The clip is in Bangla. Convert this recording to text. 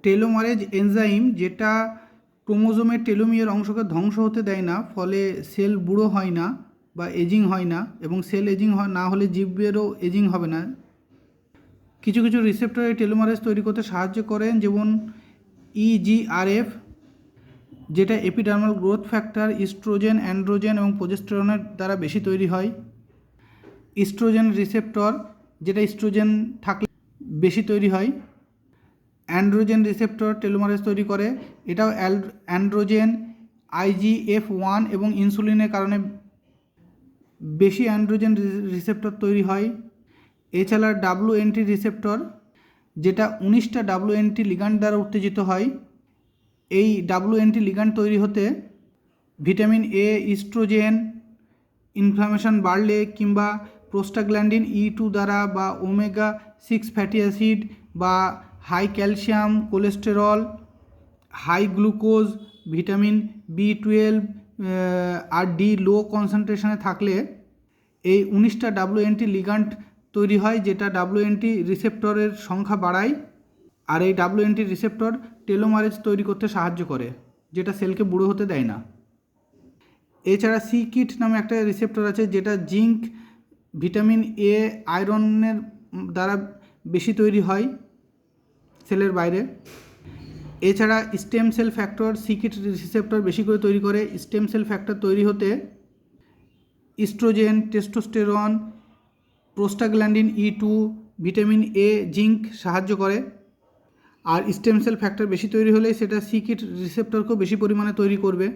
টেলোমারেজ এনজাইম, যেটা ক্রোমোজোমের টেলোমিয়ার অংশকে ধ্বংস হতে দেয় না, ফলে সেল বুড়ো হয় না বা এজিং হয় না, এবং সেল এজিং না হলে জীবেরও এজিং হবে না। কিছু কিছু রিসেপ্টরে টেলোমারেজ তৈরি করতে সাহায্য করেন, যেমন EGRF, যেটা epidermal growth factor, estrogen, androgen এবং প্রোজেস্টেরনের দ্বারা বেশি তৈরি হয়। ইস্ট্রোজেন রিসেপ্টর, যেটা ইস্ট্রোজেন থাকলে বেশি তৈরি হয়। অ্যান্ড্রোজেন রিসেপ্টর টেলোমারেজ তৈরি করে, এটাও অ্যান্ড্রোজেন, IGF-1 এবং ইনসুলিনের কারণে বেশি অ্যান্ড্রোজেন রিসেপ্টর তৈরি হয়। এছাড়া WNT রিসেপ্টর, যেটা 19টা WNT লিগ্যান্ড দ্বারা উত্তেজিত হয়। এই WNT লিগ্যান্ড তৈরি হতে ভিটামিন A, ইস্ট্রোজেন, ইনফ্লামেশন বাড়লে কিংবা প্রোস্টাগ্ল্যান্ডিন E2 দ্বারা বা omega-6 ফ্যাটি অ্যাসিড বা high calcium, cholesterol, high glucose, vitamin B12 আর ডি লো কনসেন্ট্রেশনে থাকলে এই 19টা WNT লিগ্যান্ড তৈরি হয়, যেটা WNT রিসেপ্টরের সংখ্যা বাড়ায়। আর এই WNT রিসেপ্টর টেলোমারেজ তৈরি করতে সাহায্য করে, যেটা সেলকে বুড়ো হতে দেয় না। এছাড়া C-KIT নামে একটা রিসেপ্টর আছে, যেটা জিঙ্ক, ভিটামিন A, আয়রনের দ্বারা বেশি তৈরি হয় সেলের বাইরে। এছাড়া stem cell factor C-KIT receptor বেশি করে তৈরি করে। স্টেম সেল ফ্যাক্টর তৈরি হতে estrogen, testosterone, prostaglandin E2, vitamin A, zinc সাহায্য করে। আর স্টেম সেল ফ্যাক্টর বেশি তৈরি হলে সেটা C-KIT রিসেপ্টরকেও বেশি পরিমাণে তৈরি করবে।